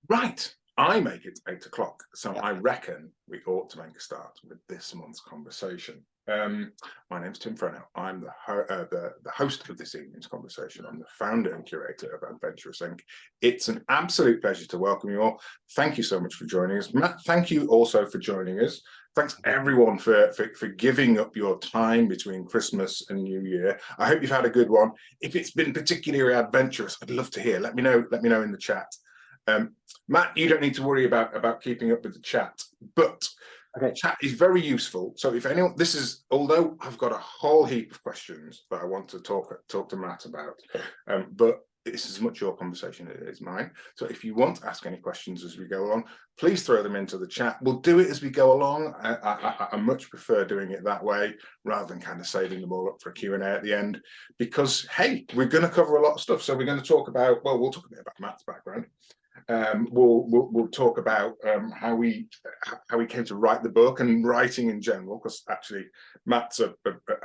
Right, I make it 8 o'clock, so Yeah. I reckon we ought to make a start with this month's conversation. My name's Tim Frenno. I'm the host of this evening's conversation. I'm the founder and curator of Adventurous Inc. It's an absolute pleasure to welcome you all. Thank you so much for joining us. Matt, thank you also for joining us. Thanks everyone for giving up your time between Christmas and New Year. I hope you've had a good one. If it's been particularly adventurous, I'd love to hear. Let me know in the chat. Matt, you don't need to worry about keeping up with the chat, but chat is very useful. So if anyone, although I've got a whole heap of questions that I want to talk to Matt about, but this is as much your conversation as it is mine. So if you want to ask any questions as we go along, please throw them into the chat. We'll do it as we go along. I much prefer doing it that way rather than kind of saving them all up for a Q&A at the end, because, hey, we're going to cover a lot of stuff. So we're going to talk about, well, we'll talk a bit about Matt's background. We'll talk about how we came to write the book and writing in general, because actually Matt's a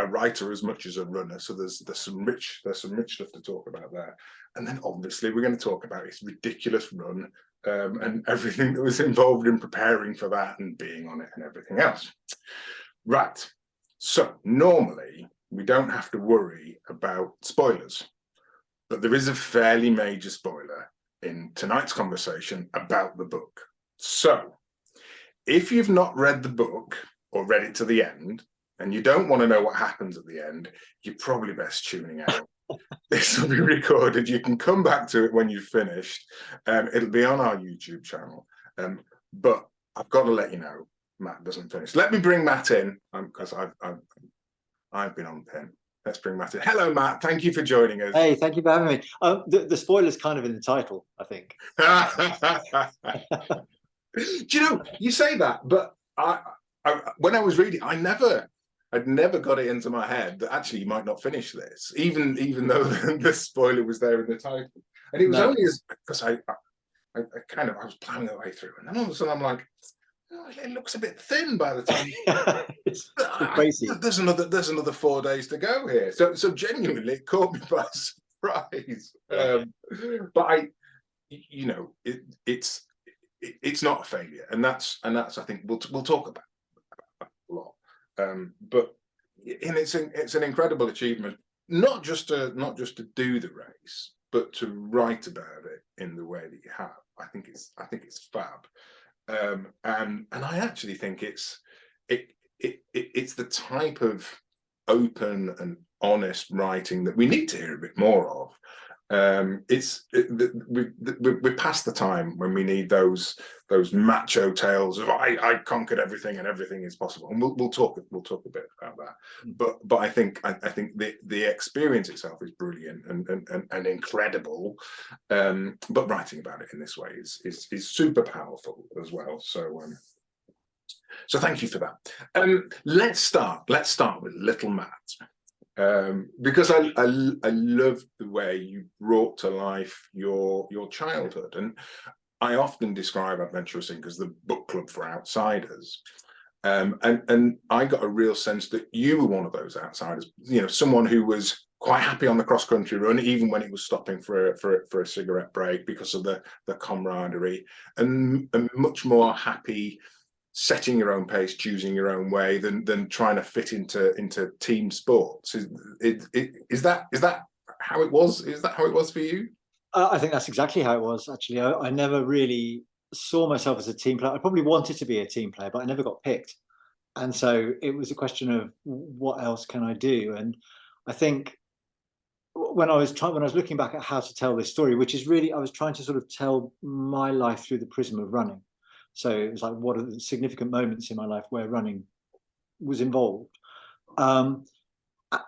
writer as much as a runner, so there's some rich stuff to talk about there. And then obviously we're going to talk about his ridiculous run and everything that was involved in preparing for that and being on it and everything else. Right, so normally we don't have to worry about spoilers, but there is a fairly major spoiler in tonight's conversation about the book. So if you've not read the book or read it to the end and you don't want to know what happens at the end, you're probably best tuning out. This will be recorded. You can come back to it when you've finished. It'll be on our YouTube channel. But I've got to let you know, Matt doesn't finish. Let me bring Matt in, because I've been on pin. Let's bring Matt in. Hello, Matt. Thank you for joining us. Hey, thank you for having me. The spoiler's kind of in the title, I think. Do you know, you say that, but I when I was reading, I'd never got it into my head that actually you might not finish this, even though the spoiler was there in the title. And it was only because I was plowing my way through, and then all of a sudden I'm like, oh, it looks a bit thin by the time. It's crazy. There's another 4 days to go here. So genuinely, it caught me by surprise. But it's not a failure, and that's I think we'll talk about a lot. But it's an incredible achievement, not just to do the race, but to write about it in the way that you have. I think it's fab. And I actually think it's the type of open and honest writing that we need to hear a bit more of. We're past the time when we need those macho tales of I conquered everything and everything is possible, and we'll talk a bit about that. But I think the experience itself is brilliant and incredible. But writing about it in this way is super powerful as well. So thank you for that. Let's start with little Matt. Because I love the way you brought to life your childhood, and I often describe Adventurous Inc. as the book club for outsiders, and I got a real sense that you were one of those outsiders. You know, someone who was quite happy on the cross country run, even when it was stopping for a cigarette break, because of the camaraderie, and much more happy setting your own pace, choosing your own way, than trying to fit into team sports. Is that how it was? Is that how it was for you? I think that's exactly how it was, actually. I never really saw myself as a team player. I probably wanted to be a team player, but I never got picked. And so it was a question of what else can I do? And I think when I was looking back at how to tell this story, which is really, I was trying to sort of tell my life through the prism of running. So it was like, what are the significant moments in my life where running was involved? And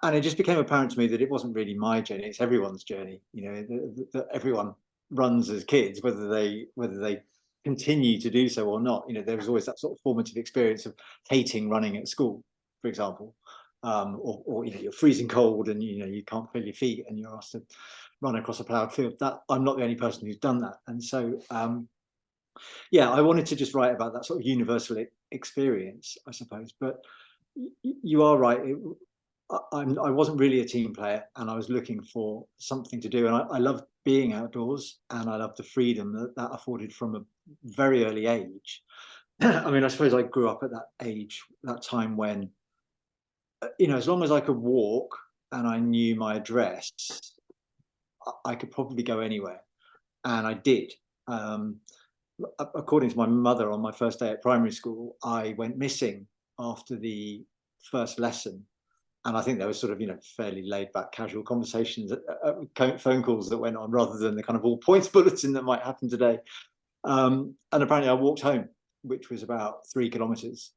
it just became apparent to me that it wasn't really my journey; it's everyone's journey. You know, that everyone runs as kids, whether they continue to do so or not. You know, there was always that sort of formative experience of hating running at school, for example, or you know, you're freezing cold and you can't feel your feet and you're asked to run across a ploughed field. That I'm not the only person who's done that, and so. Yeah, I wanted to just write about that sort of universal experience, I suppose. But you are right. I wasn't really a team player, and I was looking for something to do. And I loved being outdoors, and I loved the freedom that afforded from a very early age. I mean, I suppose I grew up at that age, that time when, as long as I could walk and I knew my address, I could probably go anywhere, and I did. According to my mother, on my first day at primary school, I went missing after the first lesson. And I think there was sort of, fairly laid back, casual conversations, phone calls that went on, rather than the kind of all points bulletin that might happen today. And apparently I walked home, which was about 3 kilometers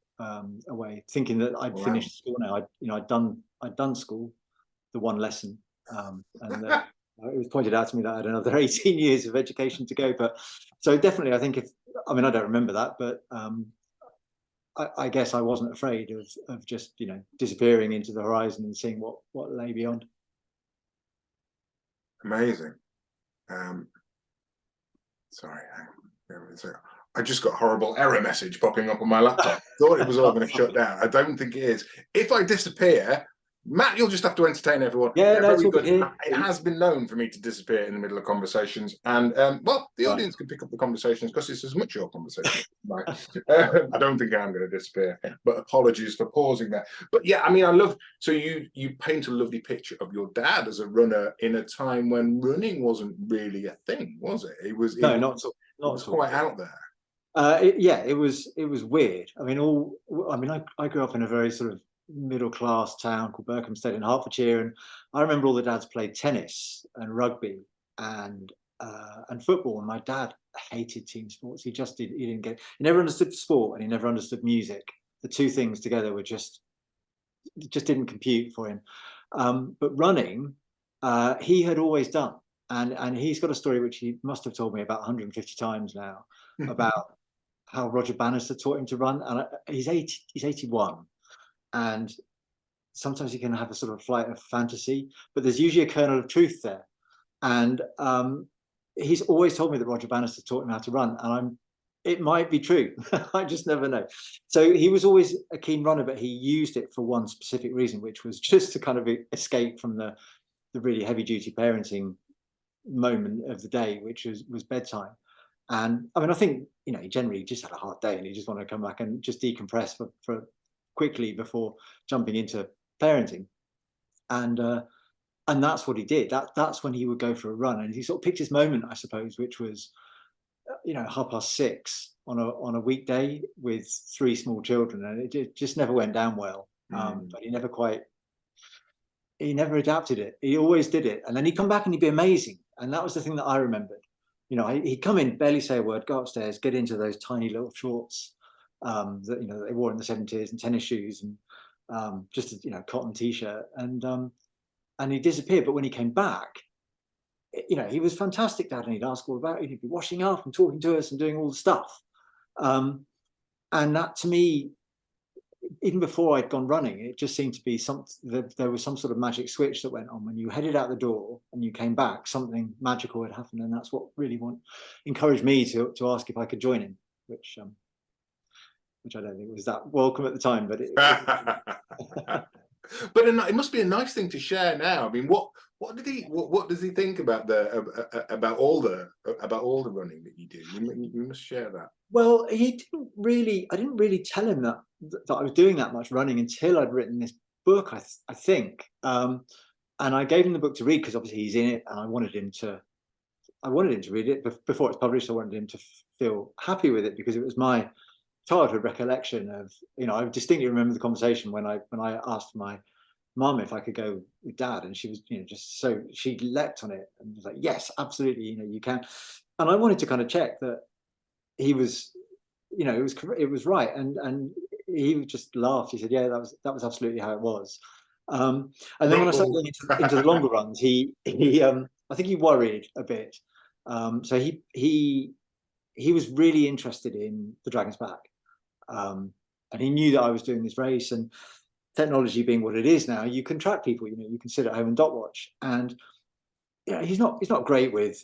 away, thinking that I'd finished school now. I'd done school, the one lesson. And it was pointed out to me that I had another 18 years of education to go. But so definitely, I think I don't remember that, but I guess I wasn't afraid of just, disappearing into the horizon and seeing what lay beyond. Amazing. Sorry, I just got a horrible error message popping up on my laptop. Thought it was all going to shut down. I don't think it is. If I disappear, Matt, you'll just have to entertain everyone. Yeah, very good. It has been known for me to disappear in the middle of conversations, and the audience can pick up the conversations because it's as much your conversation as mine. I don't think I'm going to disappear, but apologies for pausing there. But yeah, I mean, I love. So you paint a lovely picture of your dad as a runner in a time when running wasn't really a thing, was it? It was not at all. It was quite out there. It was weird. I mean, I grew up in a very sort of middle class town called Berkhamsted in Hertfordshire, and I remember all the dads played tennis and rugby and football, and my dad hated team sports. He never understood sport, and he never understood music. The two things together were just didn't compute for him. But running, he had always done, and he's got a story which he must have told me about 150 times now about how Roger Bannister taught him to run. And he's 81. And sometimes he can have a sort of flight of fantasy, but there's usually a kernel of truth there. And he's always told me that Roger Bannister taught him how to run, and it might be true. I just never know. So he was always a keen runner, but he used it for one specific reason, which was just to kind of escape from the really heavy duty parenting moment of the day, which was bedtime. And I mean, I think, he generally just had a hard day and he just wanted to come back and just decompress for quickly before jumping into parenting. And that's what he did. That's when he would go for a run, and he sort of picked his moment, I suppose, which was 6:30 on a weekday with 3 small children, and it just never went down well. But he never adapted it. He always did it, and then he'd come back and he'd be amazing. And that was the thing that I remembered. He'd come in, barely say a word, go upstairs, get into those tiny little shorts that they wore in the 70s, and tennis shoes, and just a cotton t-shirt, and he disappeared. But when he came back, he was fantastic, Dad, and he'd ask all about it. He'd be washing up and talking to us and doing all the stuff. And that, to me, even before I'd gone running, it just seemed to be there was some sort of magic switch that went on. When you headed out the door and you came back, something magical had happened, and that's what really encouraged me to ask if I could join him, which I don't think was that welcome at the time, but but it must be a nice thing to share now. I mean, what does he think about all the running that you do? You must share that. Well, I didn't really tell him that I was doing that much running until I'd written this book, I think. And I gave him the book to read because obviously he's in it, and I wanted him to read it before it's published. I wanted him to feel happy with it because it was my childhood recollection of, I distinctly remember the conversation when I asked my mum if I could go with Dad, and she was, she leapt on it and was like, yes, absolutely, you can. And I wanted to kind of check that he was, it was right. And he just laughed. He said, yeah, that was absolutely how it was. And then when I started going into the longer runs, he I think he worried a bit. So he was really interested in the Dragon's Back. And he knew that I was doing this race, and technology being what it is now, you can track people. You can sit at home and dot watch. And he's not great with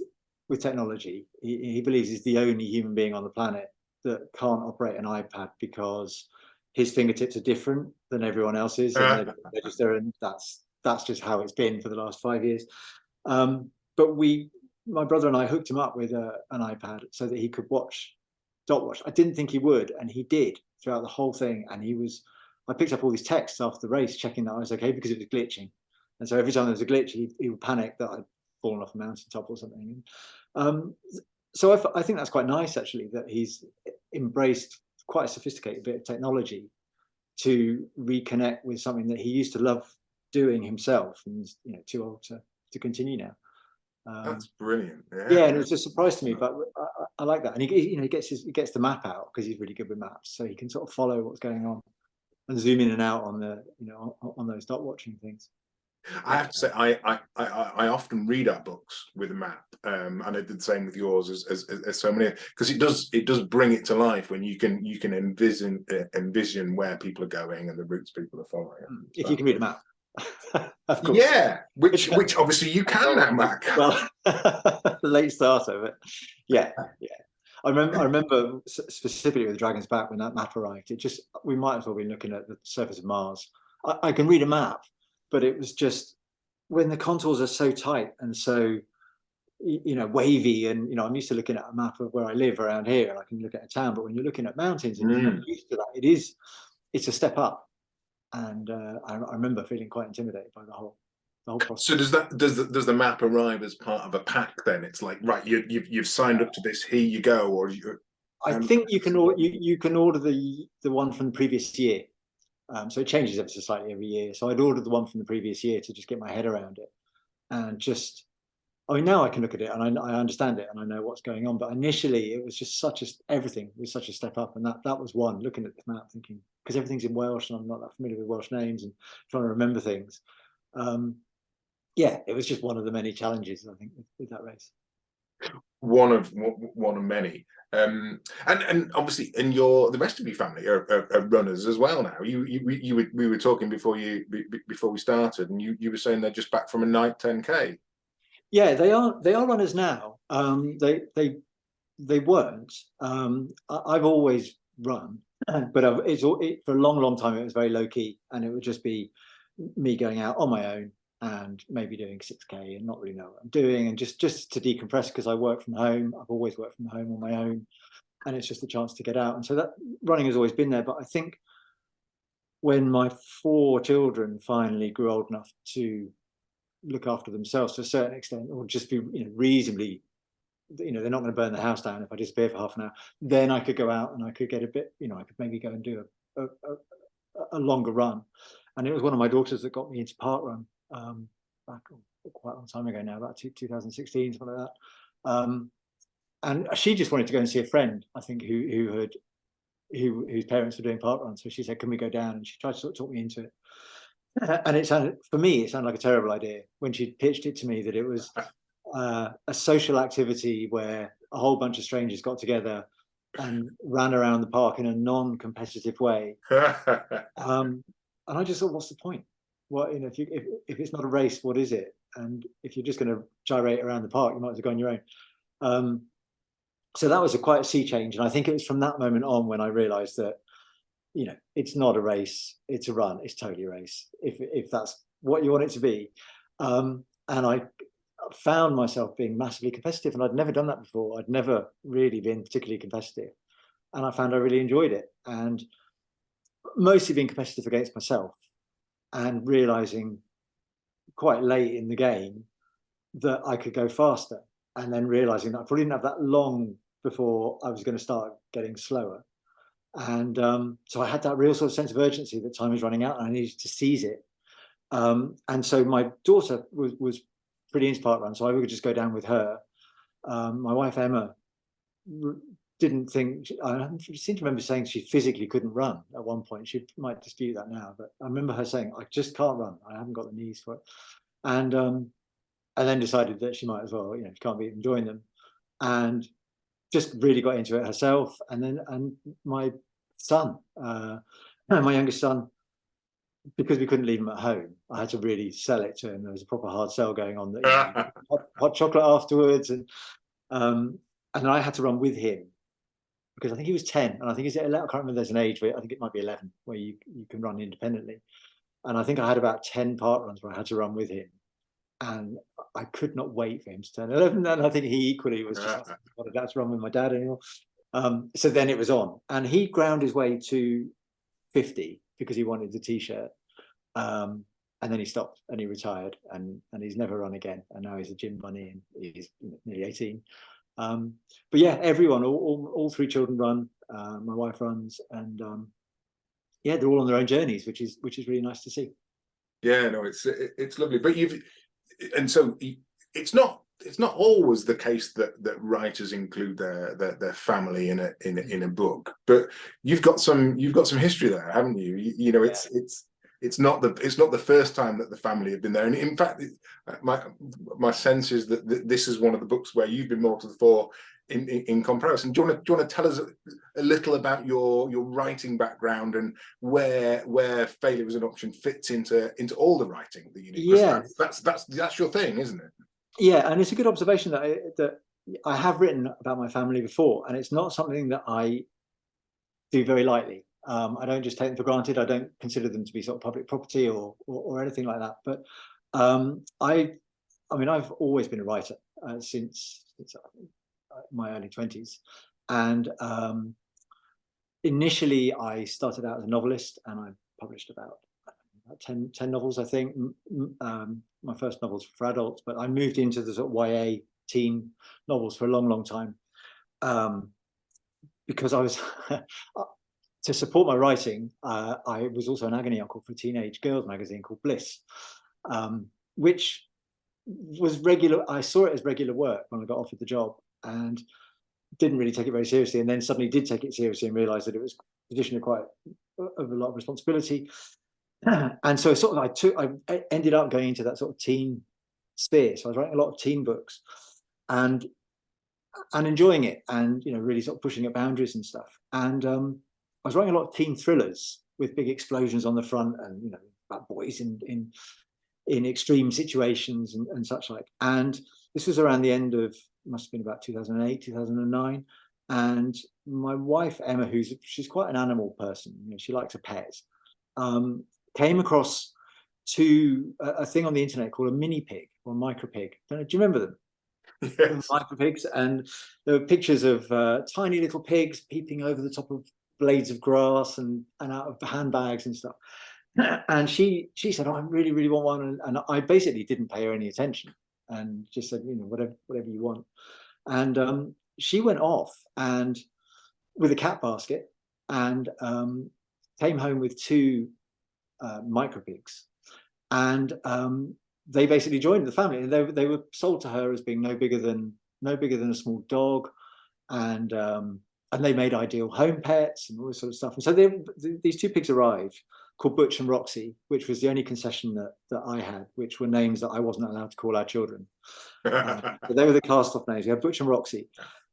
technology. He believes he's the only human being on the planet that can't operate an iPad because his fingertips are different than everyone else's, and and that's just how it's been for the last 5 years. But we my brother and I hooked him up with an iPad so that he could dot watch. I didn't think he would, and he did throughout the whole thing. And I picked up all these texts after the race, checking that I was okay because it was glitching. And so every time there was a glitch, he would panic that I'd fallen off a mountaintop or something. So I think that's quite nice, actually, that he's embraced quite a sophisticated bit of technology to reconnect with something that he used to love doing himself, and too old to continue now. That's brilliant. Yeah, and it was a surprise to me, but I like that. And he gets the map out because he's really good with maps, so he can sort of follow what's going on and zoom in and out on the on those dot watching things. I have to say, I often read our books with a map, and I did the same with yours as so many, because it does bring it to life when you can envision where people are going and the routes people are following. If you can read a map, of course. Yeah, which obviously you can now, Mac. Well, late starter, but yeah. I remember specifically with the Dragon's Back when that map arrived. We might as well be looking at the surface of Mars. I can read a map, but it was just when the contours are so tight and so wavy, and I'm used to looking at a map of where I live around here, and I can look at a town. But when you're looking at mountains and you're not used to that, it's a step up. And I remember feeling quite intimidated by the whole process. So does the map arrive as part of a pack then? It's like, right, you've signed up to this, here you go, or I think you can order the one from the previous year. So it changes ever so slightly every year. So I'd ordered the one from the previous year to just get my head around it, and now I can look at it and I understand it and I know what's going on. But initially it was just everything was such a step up, and that was one, looking at the map thinking, because everything's in Welsh and I'm not that familiar with Welsh names and trying to remember things. It was just one of the many challenges, I think, with that race. One of many. And obviously, the rest of your family are runners as well now. We were talking before we started, and you were saying they're just back from a night 10K. Yeah, they are runners now. They weren't. I've always run, but for a long time it was very low key, and it would just be me going out on my own and maybe doing 6K and not really know what I'm doing, and just to decompress, because I work from home. I've always worked from home on my own, and it's just a chance to get out. And so that running has always been there. But I think when my 4 children finally grew old enough to look after themselves to a certain extent, or just be reasonably, they're not going to burn the house down if I disappear for half an hour, then I could go out and I could get a bit, I could maybe go and do a longer run. And it was one of my daughters that got me into parkrun back quite a long time ago now, about 2016, something like that. And she just wanted to go and see a friend, I think, whose parents were doing parkrun. So she said, "Can we go down?" And she tried to sort of talk me into it. And it sounded like a terrible idea when she pitched it to me, that it was a social activity where a whole bunch of strangers got together and ran around the park in a non-competitive way. And I just thought, what's the point? What, if it's not a race, what is it? And if you're just going to gyrate around the park, you might as well go on your own. So that was quite a sea change. And I think it was from that moment on when I realized that, it's not a race, it's a run. It's totally a race, if that's what you want it to be. And I found myself being massively competitive, and I'd never done that before. I'd never really been particularly competitive, and I found I really enjoyed it, and mostly being competitive against myself, and realizing quite late in the game that I could go faster, and then realizing that I probably didn't have that long before I was going to start getting slower. And so I had that real sort of sense of urgency that time was running out and I needed to seize it. And so my daughter was pretty into parkrun, so I would just go down with her. My wife Emma didn't think, I seem to remember saying she physically couldn't run at one point. She might dispute that now, but I remember her saying, "I just can't run. I haven't got the knees for it." And then decided that she might as well, she can't beat them, join them. And just really got into it herself. And my son, my youngest son, because we couldn't leave him at home, I had to really sell it to him. There was a proper hard sell going on, that hot chocolate afterwards, and then I had to run with him, because I think he was 10, and I think I can't remember, there's an age where I think it might be 11 where you can run independently. And I think I had about 10 park runs where I had to run with him. and I could not wait for him to turn 11. And I think he equally was just like, what that's wrong with my dad anymore. So then it was on, and he ground his way to 50 because he wanted the t-shirt. And then he stopped and he retired, and he's never run again. And now he's a gym bunny and he's nearly 18. But yeah, everyone, all three children run. My wife runs, and yeah, they're all on their own journeys, which is really nice to see. Yeah, no, it's lovely. But so it's not always the case that writers include their family in a book. But you've got some history there, haven't you? You know, it's not the first time that the family have been there. And in fact, my sense is that this is one of the books where you've been more to the fore in comparison. Do you want to tell us a little about your writing background and where Failure Was an Option fits into all the writing that you do? Yeah, that's your thing, isn't it? Yeah, and it's a good observation that I have written about my family before, and it's not something that I do very lightly. I don't just take them for granted. I don't consider them to be sort of public property or anything like that. But I mean, I've always been a writer since my early 20s, and initially I started out as a novelist, and I published about 10 novels, I think. My first novels for adults, but I moved into the sort of YA teen novels for a long time, because I was to support my writing. I was also an agony uncle for a teenage girls magazine called Bliss, which was regular. I saw it as regular work when I got offered the job, and didn't really take it very seriously, and then suddenly did take it seriously and realized that it was a position of a lot of responsibility. And so I ended up going into that sort of teen sphere. So I was writing a lot of teen books, and enjoying it, and really sort of pushing at boundaries and stuff. And I was writing a lot of teen thrillers with big explosions on the front, and about boys in extreme situations and such like. And this was around the end of, must have been about 2008, 2009. And my wife Emma, she's quite an animal person, she likes a pet, came across a thing on the internet called a mini pig or micro pig. Do you remember them? Yes. Micro pigs, and there were pictures of tiny little pigs peeping over the top of blades of grass and out of handbags and stuff. And she said, "Oh, I really want one," and I basically didn't pay her any attention and just said, whatever you want. And she went off and with a cat basket, and came home with two micro pigs, and they basically joined the family. And they were sold to her as being no bigger than a small dog, and they made ideal home pets and all this sort of stuff. And so these two pigs arrived, called Butch and Roxy, which was the only concession that I had, which were names that I wasn't allowed to call our children. So they were the cast-off names. We had Butch and Roxy,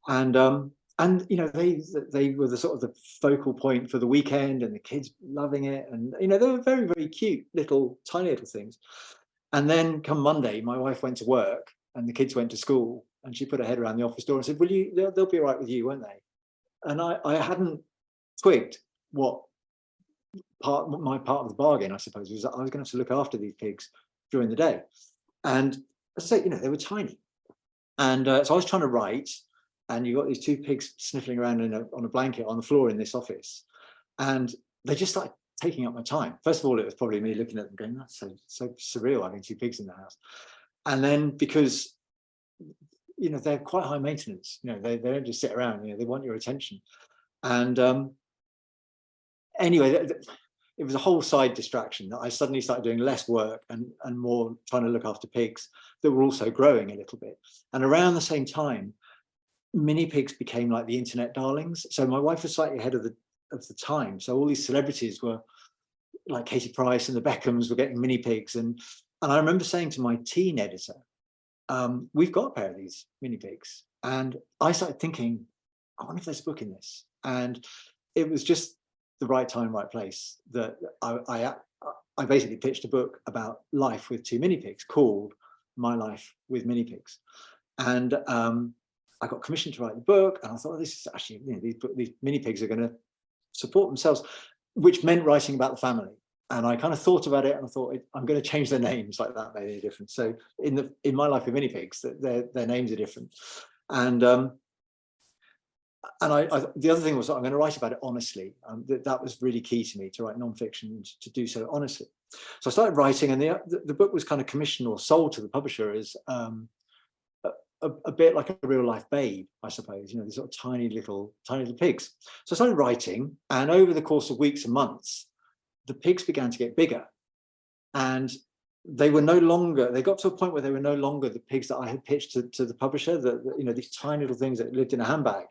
and they were the sort of the focal point for the weekend, and the kids loving it, and they were very, very cute tiny little things. And then come Monday, my wife went to work and the kids went to school, and she put her head around the office door and said, they'll be all right with you, won't they? And I hadn't twigged what my part of the bargain, I suppose, was that I was going to have to look after these pigs during the day. And as I say, they were tiny. And so I was trying to write, and you got these two pigs sniffling around on a blanket on the floor in this office, and they just started taking up my time. First of all, it was probably me looking at them going, "That's so surreal having two pigs in the house." And then because they're quite high maintenance, they don't just sit around, they want your attention. And anyway, it was a whole side distraction that I suddenly started doing less work and more trying to look after pigs that were also growing a little bit. And around the same time, mini pigs became like the internet darlings. So my wife was slightly ahead of the time. So all these celebrities were like Katie Price and the Beckhams were getting mini pigs. And I remember saying to my teen editor, we've got a pair of these mini pigs. And I started thinking, I wonder if there's a book in this. And it was just the right time, right place that I basically pitched a book about life with two mini pigs called My Life with Mini Pigs. And I got commissioned to write the book, and I thought, this is actually, these mini pigs are going to support themselves, which meant writing about the family. And I kind of thought about it, and I thought, I'm going to change their names, like that made any difference. So in my life with mini pigs, their names are different. And the other thing was, I'm going to write about it honestly. That was really key to me, to write nonfiction, to do so honestly. So I started writing, and the book was kind of commissioned or sold to the publisher as a bit like a real life Babe, I suppose, these sort of tiny little pigs. So I started writing, and over the course of weeks and months, the pigs began to get bigger, and they got to a point where they were no longer the pigs that I had pitched to the publisher, that these tiny little things that lived in a handbag.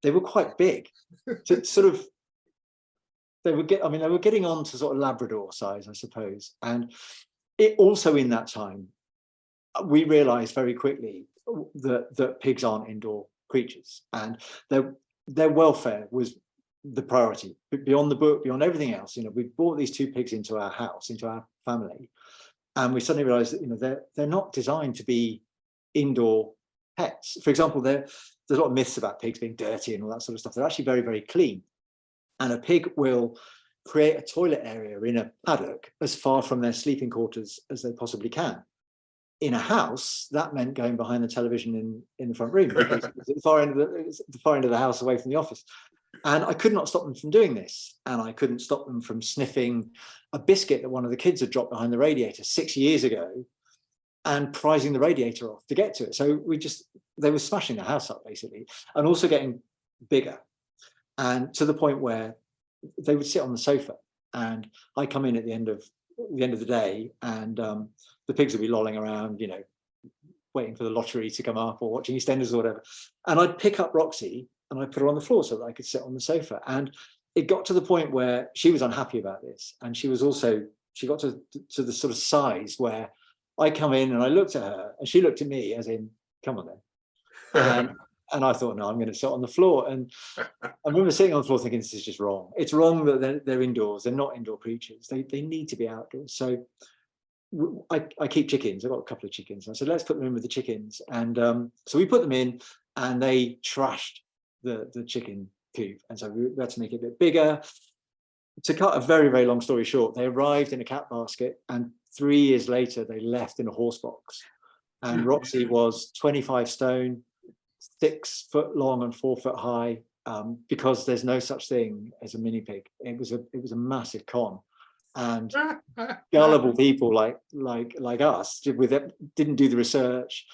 They were quite big. To sort of, they were getting on to sort of Labrador size, I suppose. And it also, in that time, we realized very quickly that pigs aren't indoor creatures, and their welfare was the priority. But beyond the book, beyond everything else, we brought these 2 pigs into our house, into our family, and we suddenly realized that they're not designed to be indoor pets. For example, there's a lot of myths about pigs being dirty and all that sort of stuff. They're actually very, very clean. And a pig will create a toilet area in a paddock as far from their sleeping quarters as they possibly can. In a house, that meant going behind the television in the front room, because it was at the far end of the house, away from the office. And I could not stop them from doing this. And I couldn't stop them from sniffing a biscuit that one of the kids had dropped behind the radiator 6 years ago, and prizing the radiator off to get to it. So they were smashing the house up, basically, and also getting bigger, and to the point where they would sit on the sofa, and I come in at the end of the day, and the pigs would be lolling around, waiting for the lottery to come up or watching EastEnders or whatever. And I'd pick up Roxy and I'd put her on the floor so that I could sit on the sofa. And it got to the point where she was unhappy about this, and she got to the sort of size where I come in and I looked at her, and she looked at me as in, come on then. And I thought, no, I'm going to sit on the floor. And I remember sitting on the floor thinking, this is just wrong. It's wrong that they're indoors. They're not indoor creatures. They need to be outdoors. So I keep chickens. I've got a couple of chickens. I said, let's put them in with the chickens. And so we put them in, and they trashed the chicken coop. And so we had to make it a bit bigger. To cut a very, very long story short, they arrived in a cat basket, and 3 years later, they left in a horse box. And Roxy was 25 stone, 6 foot long and 4 foot high, because there's no such thing as a mini pig. It was a massive con, and gullible people like us didn't do the research,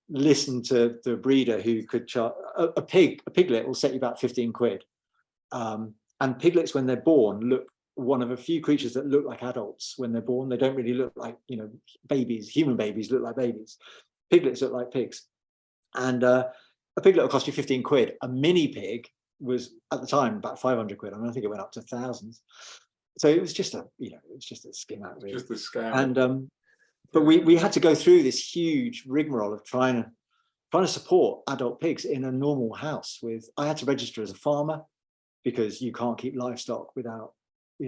listen to the breeder who could charge a piglet will set you about 15 quid. And piglets, when they're born, look one of a few creatures that look like adults when they're born. They don't really look like, babies. Human babies look like babies. Piglets look like pigs. And a piglet will cost you 15 quid. A mini pig was at the time about 500 quid. I think it went up to thousands. So it was just a skim out, really. Just a scam. And but we had to go through this huge rigmarole of trying to support adult pigs in a normal house. I had to register as a farmer, because you can't keep livestock without,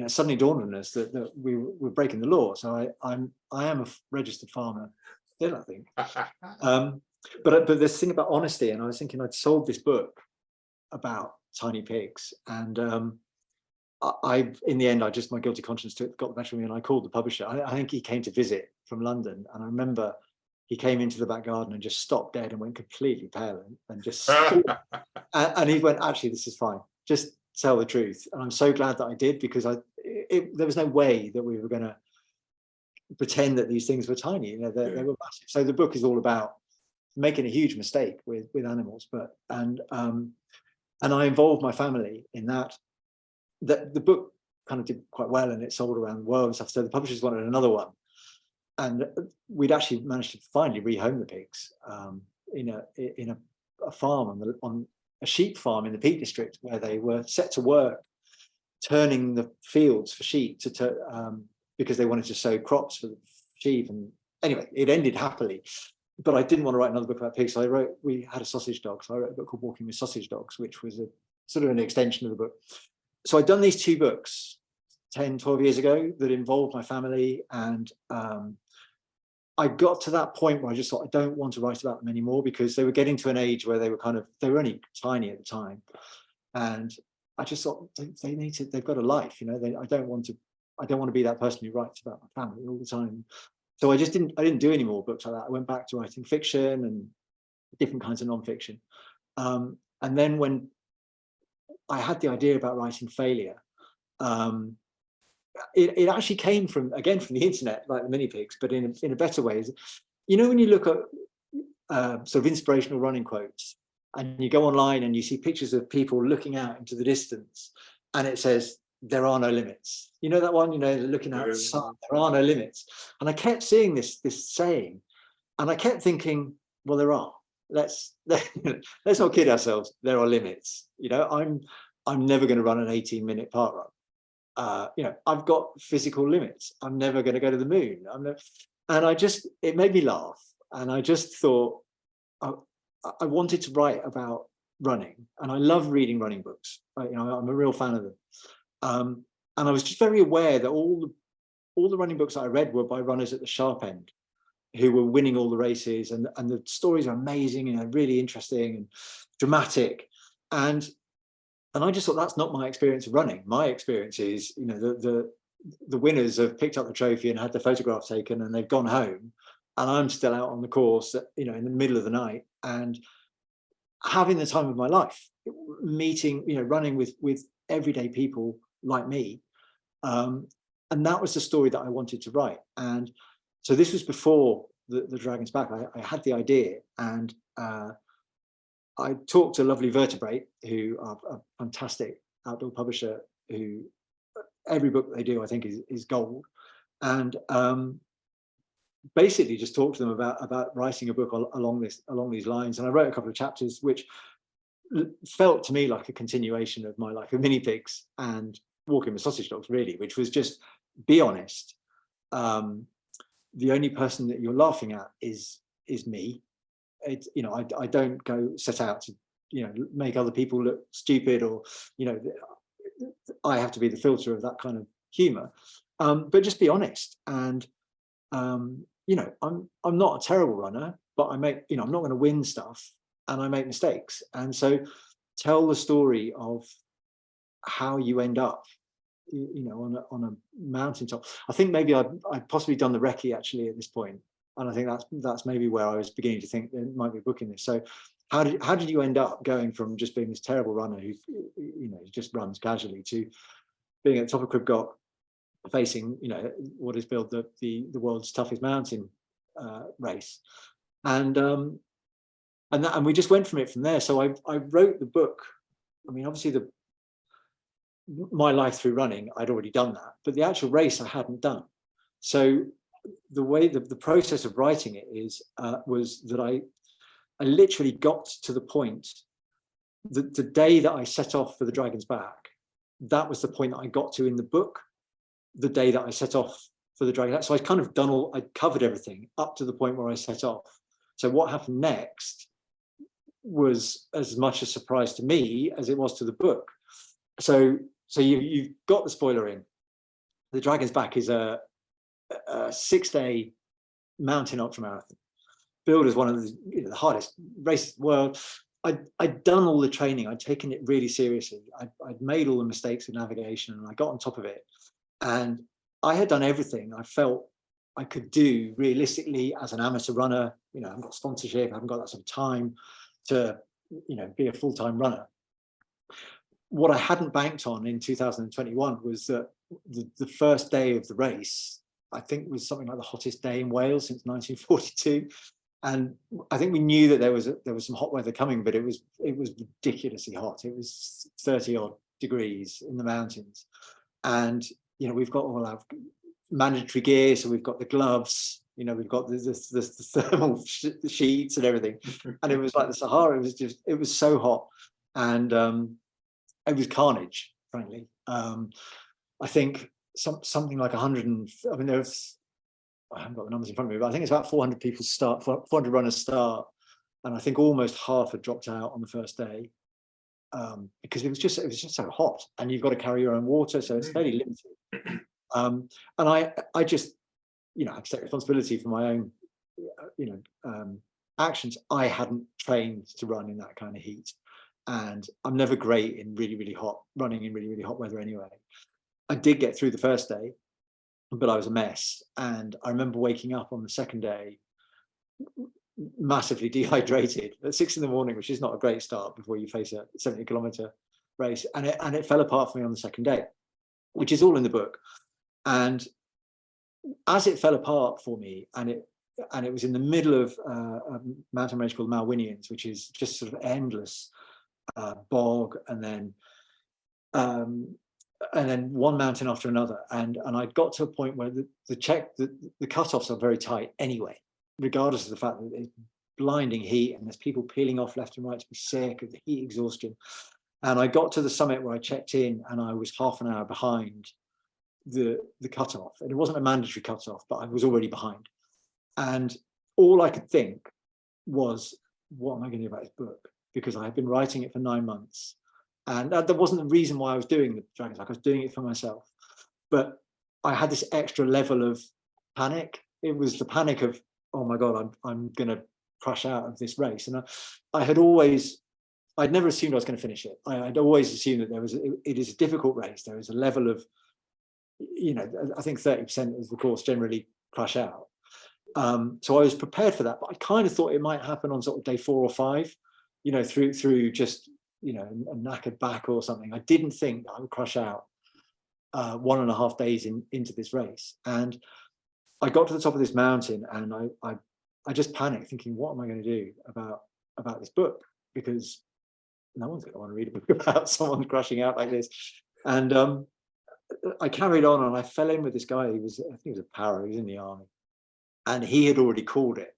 suddenly dawned on us that we were breaking the law. So I am a registered farmer still, I think. But this thing about honesty, and I was thinking I'd sold this book about tiny pigs, and I in the end, my guilty conscience got the better of me, and I called the publisher. I think he came to visit from London, and I remember he came into the back garden and just stopped dead and went completely pale and just and he went, actually, this is fine. Just tell the truth. And I'm so glad that I did, because there was no way that we were going to pretend that these things were tiny. They were massive. So the book is all about making a huge mistake with animals, and I involved my family in that. The book kind of did quite well, and it sold around the world and stuff. So the publishers wanted another one, and we'd actually managed to finally rehome the pigs in a farm on a sheep farm in the Peak District, where they were set to work turning the fields for sheep because they wanted to sow crops for the sheep. And anyway, it ended happily. But I didn't want to write another book about pigs, so we had a sausage dog, so I wrote a book called Walking with Sausage Dogs, which was a sort of an extension of the book. So I'd done these 2 books 10, 12 years ago that involved my family, and I got to that point where I just thought, I don't want to write about them anymore, because they were getting to an age where they were only tiny at the time. And I just thought they've got a life, I don't want to, I don't want to be that person who writes about my family all the time. So I didn't do any more books like that. I went back to writing fiction and different kinds of non-fiction. And then when I had the idea about writing failure, it actually came from the internet, like the mini pigs, but in a better way. You know, when you look at sort of inspirational running quotes, and you go online and you see pictures of people looking out into the distance, and it says, "There are no limits." You know that one? You know, looking out at the sun, there are no limits. And I kept seeing this saying, and I kept thinking, well, there are. Let's not kid ourselves. There are limits. You know, I'm never going to run an 18-minute park run. You know, I've got physical limits. I'm never going to go to the moon. And it made me laugh. And I just thought, I wanted to write about running, and I love reading running books. You know, I'm a real fan of them. And I was just very aware that all the running books that I read were by runners at the sharp end, who were winning all the races, and the stories are amazing and really interesting and dramatic. And I just thought, that's not my experience of running. My experience is, you know, the winners have picked up the trophy and had their photograph taken, and they've gone home, and I'm still out on the course, you know, in the middle of the night, and having the time of my life, meeting, you know, running with everyday people like me. And that was the story that I wanted to write. And so this was before the Dragon's Back. I had the idea, and I talked to Lovely Vertebrate, who are a fantastic outdoor publisher, who every book they do, I think, is gold. And basically just talked to them about writing a book along these lines. And I wrote a couple of chapters which felt to me like a continuation of my life with mini pigs and Walking with Sausage Dogs, really, which was just, be honest. The only person that you're laughing at is me. You know, I don't go set out to, you know, make other people look stupid, or, you know, I have to be the filter of that kind of humor. But just be honest. And you know, I'm not a terrible runner, but I'm not going to win stuff, and I make mistakes. And so tell the story of how you end up, you know, on a mountaintop. I think maybe I'd possibly done the recce actually at this point, and I think that's maybe where I was beginning to think there might be a book in this. So how did you end up going from just being this terrible runner who, you know, just runs casually, to being at the top of Crib Goch, facing, you know, what is billed the world's toughest mountain race, and we just went from there. So I wrote the book. I mean, obviously my life through running, I'd already done that, but the actual race I hadn't done. So the way the process of writing it was that I literally got to the point that the day that I set off for the Dragon's Back, that was the point that I got to in the book, the day that I set off for the Dragon's Back. So I covered everything up to the point where I set off. So what happened next was as much a surprise to me as it was to the book. So you've got the spoiler in. The Dragon's Back is a 6-day mountain ultramarathon, billed as one of the hardest races in the world. I'd done all the training. I'd taken it really seriously. I'd made all the mistakes of navigation, and I got on top of it. And I had done everything I felt I could do realistically as an amateur runner. You know, I haven't got sponsorship, I haven't got that sort of time to, you know, be a full-time runner. What I hadn't banked on in 2021 was that the first day of the race, I think, was something like the hottest day in Wales since 1942. And I think we knew that there was some hot weather coming, but it was ridiculously hot. It was 30 odd degrees in the mountains. And, you know, we've got all our mandatory gear. So we've got the gloves, you know, we've got the thermal sheets and everything. And it was like the Sahara. It was so hot. And it was carnage, frankly. I think something like 100, I mean, I haven't got the numbers in front of me, but I think it's about 400 people start, 400 runners start. And I think almost half had dropped out on the first day, because it was just so hot, and you've got to carry your own water. So it's fairly limited. And I just, you know, I take responsibility for my own, you know, actions. I hadn't trained to run in that kind of heat. And I'm never great in running in really, really hot weather anyway. I did get through the first day, but I was a mess. And I remember waking up on the second day massively dehydrated at 6 in the morning, which is not a great start before you face a 70-kilometer race. And it fell apart for me on the second day, which is all in the book. And as it fell apart for me, and it was in the middle of a mountain range called Malwinians, which is just sort of endless bog, and then one mountain after another, and I got to a point where the cutoffs are very tight anyway, regardless of the fact that it's blinding heat and there's people peeling off left and right to be sick of the heat exhaustion. And I got to the summit where I checked in, and I was half an hour behind the cutoff, and it wasn't a mandatory cutoff, but I was already behind. And all I could think was, what am I going to do about this book? Because I had been writing it for 9 months. And that wasn't the reason why I was doing the Dragon's Back. I was doing it for myself. But I had this extra level of panic. It was the panic of, oh my God, I'm going to crash out of this race. And I'd never assumed I was going to finish it. I'd always assumed that it is a difficult race. There is a level of, I think 30% of the course generally crash out. So I was prepared for that, but I kind of thought it might happen on sort of day 4 or 5, through just, a knackered back or something. I didn't think I would crash out 1.5 days into this race. And I got to the top of this mountain, and I just panicked, thinking, what am I going to do about this book? Because no one's going to want to read a book about someone crashing out like this. And I carried on, and I fell in with this guy. I think he was a para. He was in the army, and he had already called it.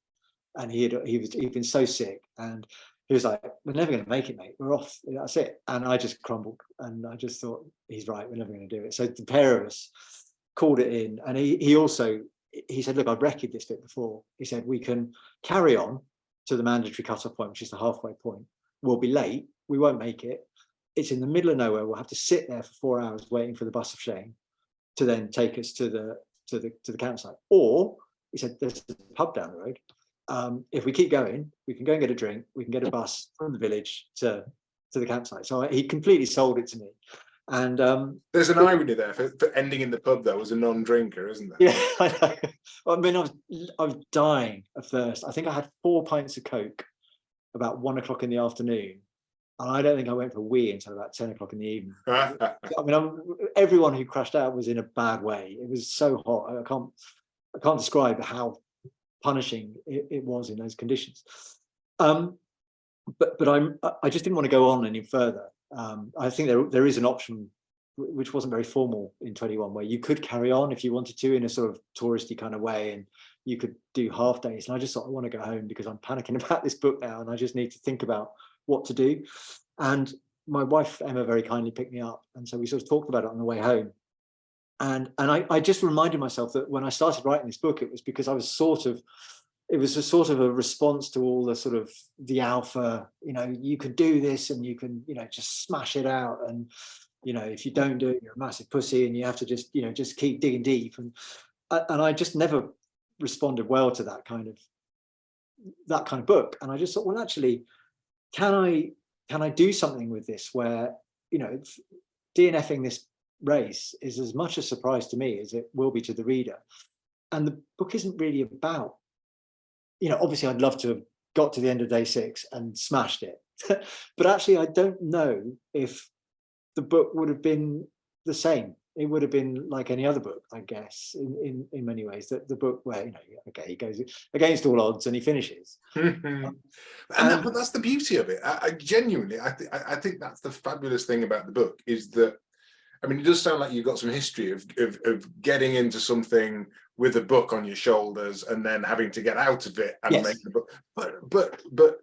And he'd been so sick, and he was like, "We're never going to make it, mate. We're off. That's it." And I just crumbled, and I just thought, he's right. We're never going to do it. So the pair of us called it in, and he said, "Look, I've recorded this bit before." He said, "We can carry on to the mandatory cut-off point, which is the halfway point. We'll be late. We won't make it. It's in the middle of nowhere. We'll have to sit there for 4 hours waiting for the bus of shame to then take us to the campsite. Or," he said, "there's a pub down the road. If we keep going, we can go and get a drink. We can get a bus from the village to the campsite." So he completely sold it to me. And there's an irony there for ending in the pub, though, as a non-drinker, isn't there? Yeah, I know. I mean, I was dying of thirst. I think I had 4 pints of Coke about 1 o'clock in the afternoon, and I don't think I went for a wee until about 10 o'clock in the evening. I mean, everyone who crashed out was in a bad way. It was so hot. I can't describe how punishing it was in those conditions. But I just didn't want to go on any further. I think there is an option, which wasn't very formal in 21, where you could carry on if you wanted to in a sort of touristy kind of way, and you could do half days. And I just thought, I want to go home because I'm panicking about this book now, and I just need to think about what to do. And my wife Emma very kindly picked me up, and so we sort of talked about it on the way home. And I just reminded myself that when I started writing this book, it was because it was a sort of a response to all the sort of the alpha, you can do this, and you can, just smash it out. And, if you don't do it, you're a massive pussy, and you have to just, just keep digging deep. And I just never responded well to that kind of book. And I just thought, well, actually, can I do something with this where, DNFing this race is as much a surprise to me as it will be to the reader. And the book isn't really about, obviously I'd love to have got to the end of day 6 and smashed it. But actually, I don't know if the book would have been the same. It would have been like any other book, I guess, in many ways. That the book where, he goes against all odds and he finishes. But that's the beauty of it. I genuinely, I think that's the fabulous thing about the book, is that, I mean, it does sound like you've got some history of getting into something with a book on your shoulders and then having to get out of it and make the book. But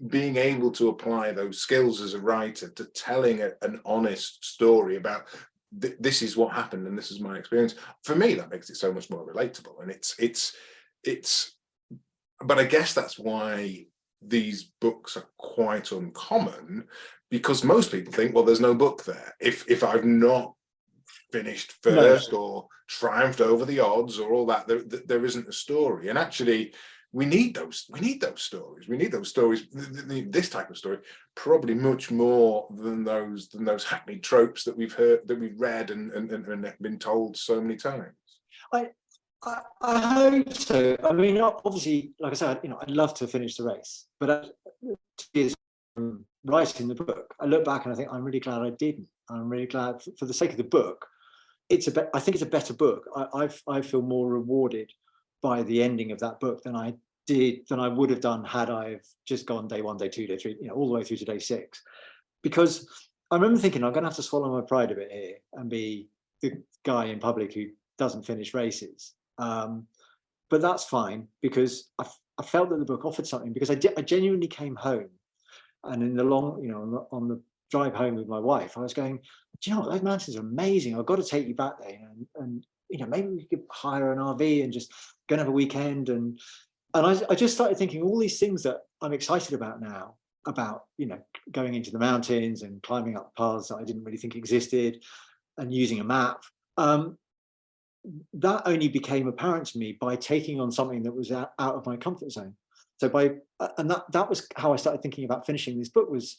being able to apply those skills as a writer to telling an honest story about this is what happened and this is my experience, for me, that makes it so much more relatable. And it's. But I guess that's why these books are quite uncommon, because most people think, well, there's no book there. If I've not finished first or triumphed over the odds or all that, there isn't a story. And actually, we need those stories. We need those stories. This type of story, probably much more than those hackneyed tropes that we've heard, that we've read and been told so many times. I hope so. I mean, obviously, like I said, I'd love to finish the race, but from writing the book, I look back and I think I'm really glad I didn't. I'm really glad for the sake of the book. I think it's a better book. I feel more rewarded by the ending of that book than I would have done had I have just gone day 1, day 2, day 3, all the way through to day 6. Because I remember thinking I'm going to have to swallow my pride a bit here and be the guy in public who doesn't finish races. But that's fine, because I felt that the book offered something, because I genuinely came home, and in the long, on the drive home with my wife, I was going, do you know what, those mountains are amazing. I've got to take you back there, and maybe we could hire an RV and just go and have a weekend. And I just started thinking all these things that I'm excited about now, about going into the mountains and climbing up paths that I didn't really think existed, and using a map. That only became apparent to me by taking on something that was out of my comfort zone. So that was how I started thinking about finishing this book. Was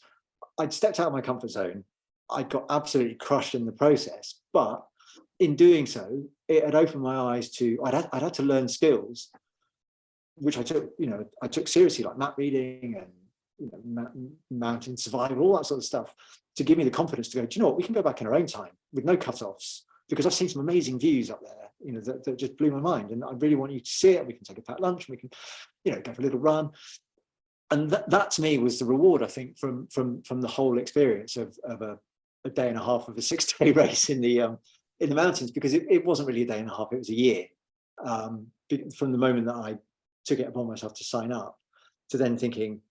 I'd stepped out of my comfort zone. I got absolutely crushed in the process, but in doing so, it had opened my eyes to, I'd had to learn skills, which I took seriously, like map reading and mountain survival, all that sort of stuff, to give me the confidence to go, do you know what, we can go back in our own time with no cut-offs, because I've seen some amazing views up there, that just blew my mind, and I really want you to see it. We can take a packed lunch, and we can, go for a little run. And that to me was the reward, I think, from the whole experience of a day and a half of a 6-day race in the mountains, because it wasn't really a day and a half, it was a year. From the moment that I took it upon myself to sign up, to then thinking,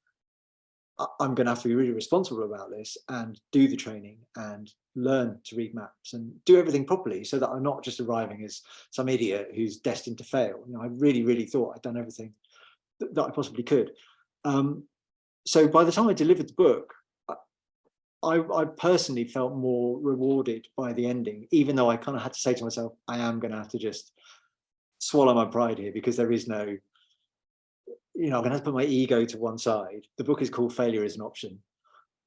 I'm going to have to be really responsible about this and do the training and learn to read maps and do everything properly, so that I'm not just arriving as some idiot who's destined to fail. I really, really thought I'd done everything that I possibly could. So by the time I delivered the book, I personally felt more rewarded by the ending, even though I kind of had to say to myself, I am going to have to just swallow my pride here, because there is no, I'm going to have to put my ego to one side. The book is called Failure is an Option,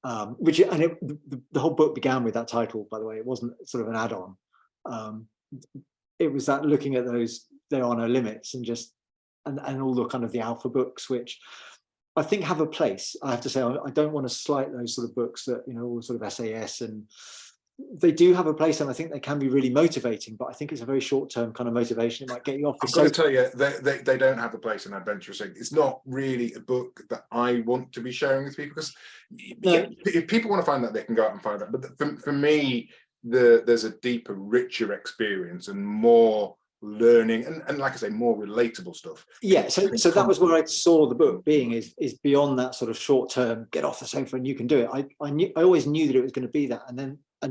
the whole book began with that title, by the way. It wasn't sort of an add-on. It was that looking at those, there are no limits, and all the kind of the alpha books, which I think have a place. I have to say, I don't want to slight those sort of books that, all sort of SAS, and they do have a place, and I think they can be really motivating, but I think it's a very short-term kind of motivation. It might get you off the I've got to tell you, they don't have a place in adventurous. It's not really a book that I want to be sharing with people, because if people want to find that, they can go out and find that. But for me, there's a deeper, richer experience and more learning, and like I say, more relatable stuff. Yeah, so that was where I saw the book being, is beyond that sort of short-term, get off the sofa and you can do it. I always knew that it was going to be that, and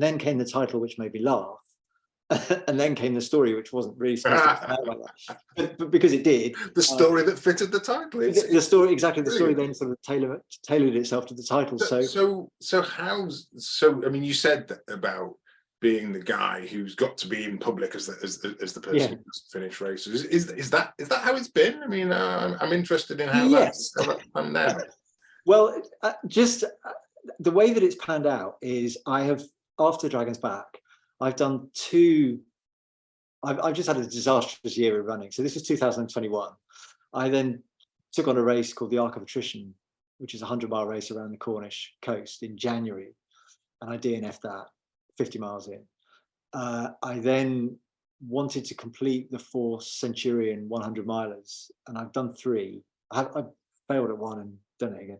then came the title, which made me laugh, and then came the story, which wasn't really supposed to come out like that, but because it did, the story that fitted the title. The story, exactly. The story then sort of tailored itself to the title. I mean, you said that about being the guy who's got to be in public as the person who doesn't finish races. Is that how it's been? I mean, I'm interested in how that's panned out. Well, just the way that it's panned out is, I have, after Dragon's Back, I've done I've just had a disastrous year of running. So this was 2021. I then took on a race called the Arc of Attrition, which is a 100-mile race around the Cornish coast in January, and I DNF'd that 50 miles in. I then wanted to complete the 4 Centurion 100-milers, and I've done 3. I failed at 1 and done it again,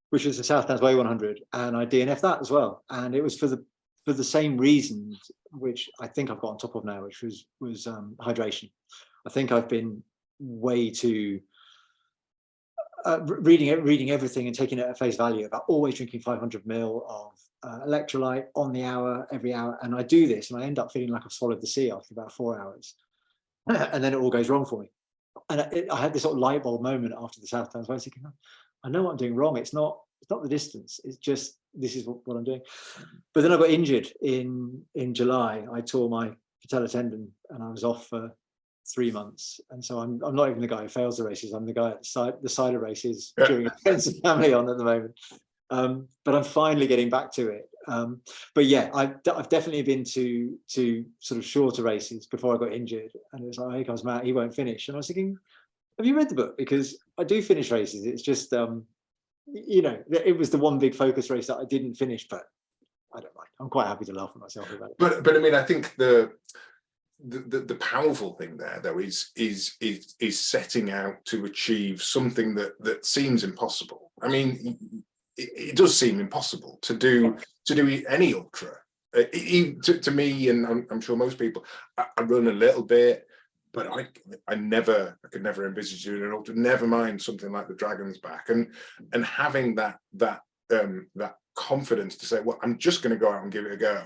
which was the South Downs Way 100, and I DNF'd that as well. And it was for the same reasons, which I think I've got on top of now, which was hydration. I think I've been way too reading everything and taking it at face value about always drinking 500 ml of electrolyte on the hour, every hour. And I do this, and I end up feeling like I've swallowed the sea after about 4 hours, and then it all goes wrong for me. And I had this sort of light bulb moment after the South Downs where I was thinking, I know what I'm doing wrong. It's not the distance. It's just, this is what I'm doing. But then I got injured in July. I tore my patella tendon, and I was off for 3 months. And so I'm not even the guy who fails the races. I'm the guy at the side of races during a friends and family on at the moment. But I'm finally getting back to it. But yeah, I've definitely been to sort of shorter races before I got injured, and it was like, "Here comes Matt, he won't finish." And I was thinking, "Have you read the book?" Because I do finish races. It's just, it was the one big focus race that I didn't finish, but I don't mind. I'm quite happy to laugh at myself about it. But I mean, I think the powerful thing there, though, is setting out to achieve something that seems impossible. I mean, it does seem impossible to do any ultra. To me, and I'm sure most people, I run a little bit, but I could never envisage doing an ultra. Never mind something like the Dragon's Back, and having that confidence to say, well, I'm just going to go out and give it a go,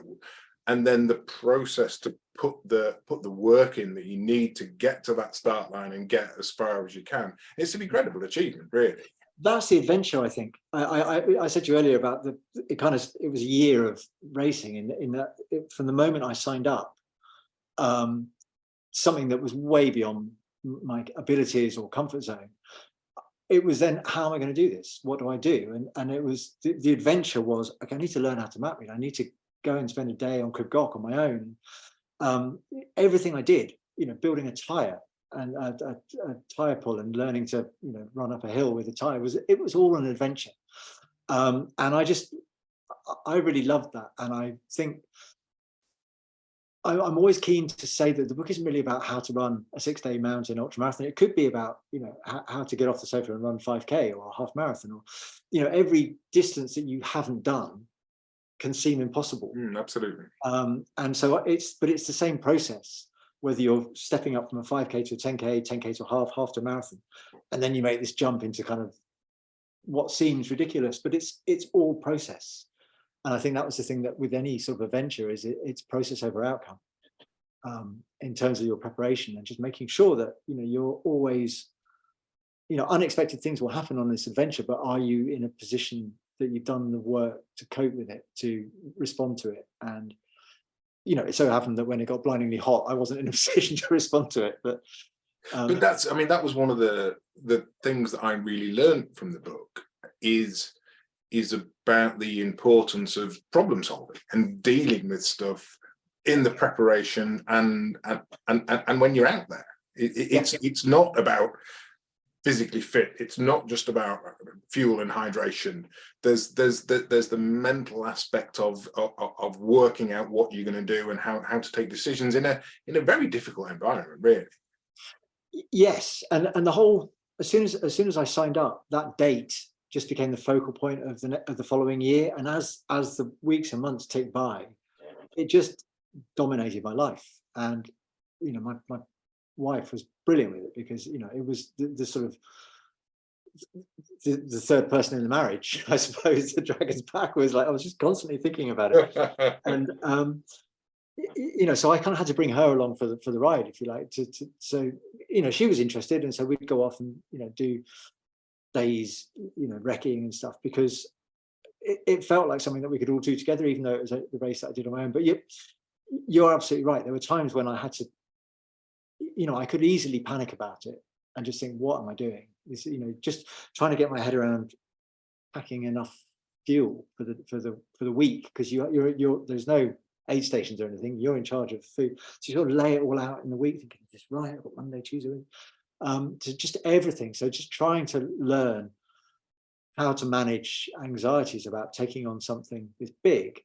and then the process to put the work in that you need to get to that start line and get as far as you can. It's an incredible achievement, really. That's the adventure, I think. I said to you earlier about it was a year of racing in that from the moment I signed up, something that was way beyond my abilities or comfort zone. It was then, how am I going to do this? What do I do? And it was the adventure was, okay, I need to learn how to map read. I need to go and spend a day on Crib Goch on my own. Everything I did, building a tire and a tire pull and learning to, run up a hill with a tire, it was all an adventure. And I really loved that. And I think I'm always keen to say that the book isn't really about how to run a 6-day mountain ultramarathon. It could be about, how to get off the sofa and run 5K or a half marathon, or, every distance that you haven't done can seem impossible. Absolutely. And so it's the same process, whether you're stepping up from a 5K to a 10K, 10K to a half to a marathon, and then you make this jump into kind of what seems ridiculous, but it's all process. And I think that was the thing that with any sort of adventure is it's process over outcome, in terms of your preparation, and just making sure that, you're always, unexpected things will happen on this adventure, but are you in a position that you've done the work to cope with it, to respond to it? And, it so happened that when it got blindingly hot, I wasn't in a position to respond to it. But that was one of the things that I really learned from the book is about the importance of problem solving and dealing with stuff in the preparation and when you're out there. It's not about physically fit. It's not just about fuel and hydration. There's the mental aspect of working out what you're going to do and how to take decisions in a very difficult environment, really. Yes, and the whole, as soon as I signed up, that date just became the focal point of the following year. And as the weeks and months ticked by, it just dominated my life. And my wife was brilliant with it, because it was the sort of the third person in the marriage, I suppose. The Dragon's Back was like, I was just constantly thinking about it. And so I kind of had to bring her along for the ride, if you like, so she was interested, and so we'd go off and do days, wrecking and stuff, because it felt like something that we could all do together, even though it was the race that I did on my own. But you're absolutely right. There were times when I had to, I could easily panic about it and just think, what am I doing? This, just trying to get my head around packing enough fuel for the week, because you're there's no aid stations or anything. You're in charge of food, so you sort of lay it all out in the week, thinking, just right, I've got Monday, Tuesday, to just everything. So just trying to learn how to manage anxieties about taking on something this big,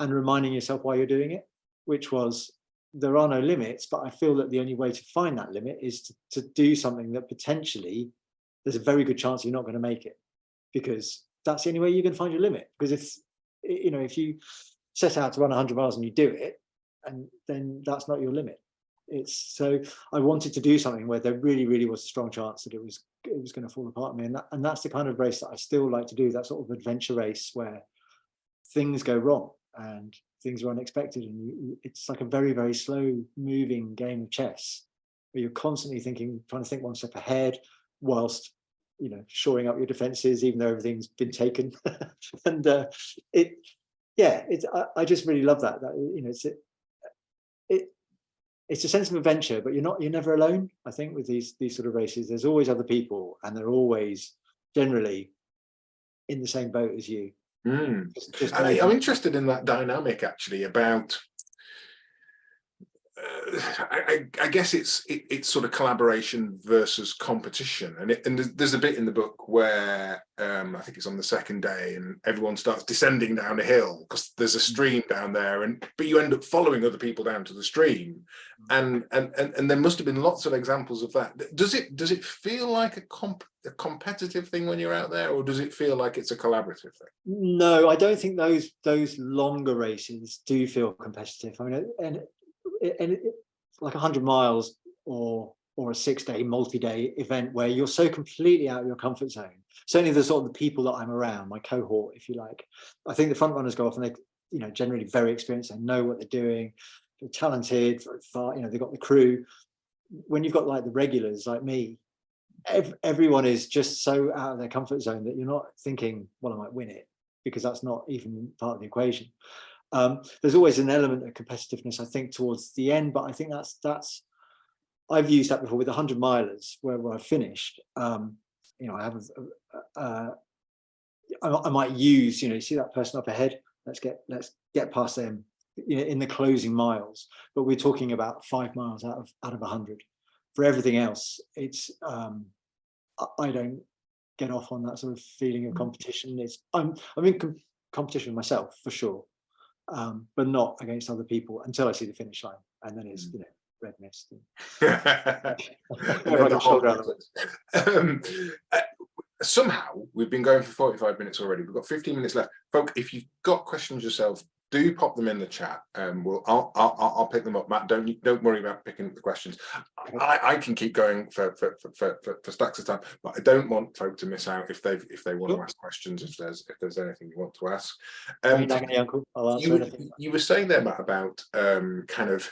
and reminding yourself why you're doing it, which was, there are no limits, but I feel that the only way to find that limit is to do something that potentially there's a very good chance you're not going to make it, because that's the only way you're going to find your limit. Because if you set out to run 100 miles and you do it, and then that's not your limit. So I wanted to do something where there really, really was a strong chance that it was going to fall apart on me, and that's the kind of race that I still like to do. That sort of adventure race where things go wrong and things are unexpected, and it's like a very, very slow moving game of chess, where you're constantly trying to think one step ahead, whilst shoring up your defenses, even though everything's been taken. And I just really love that. It's a sense of adventure, but you're never alone. I think with these sort of races, there's always other people, and they're always generally in the same boat as you. Mm. Just I'm interested in that dynamic actually about. I guess it's sort of collaboration versus competition, and there's a bit in the book where I think it's on the second day, and everyone starts descending down a hill because there's a stream down there, but you end up following other people down to the stream, and there must have been lots of examples of that. Does it feel like a competitive thing when you're out there, or does it feel like it's a collaborative thing? No, I don't think those longer races do feel competitive. I mean, and like 100 miles or a 6-day multi-day event where you're so completely out of your comfort zone, certainly the sort of the people that I'm around, my cohort, if you like, I think the front runners go off and they generally very experienced, they know what they're doing, they're talented, very far, they've got the crew. When you've got like the regulars like me, everyone is just so out of their comfort zone that you're not thinking, well, I might win it, because that's not even part of the equation. There's always an element of competitiveness, I think, towards the end, but I think that's I've used that before with 100 milers where I finished. I have I might use, you see that person up ahead, let's get past them in the closing miles, but we're talking about 5 miles out of 100. For everything else, it's I don't get off on that sort of feeling of competition. I'm in competition with myself for sure, but not against other people until I see the finish line, and then it's red mist. Somehow we've been going for 45 minutes already. We've got 15 minutes left, folk. If you've got questions yourself, do pop them in the chat, and I'll pick them up. Matt, don't worry about picking up the questions. I can keep going for stacks of time, but I don't want folk to miss out if they want to ask questions, if there's anything you want to ask. You were saying there, Matt, about kind of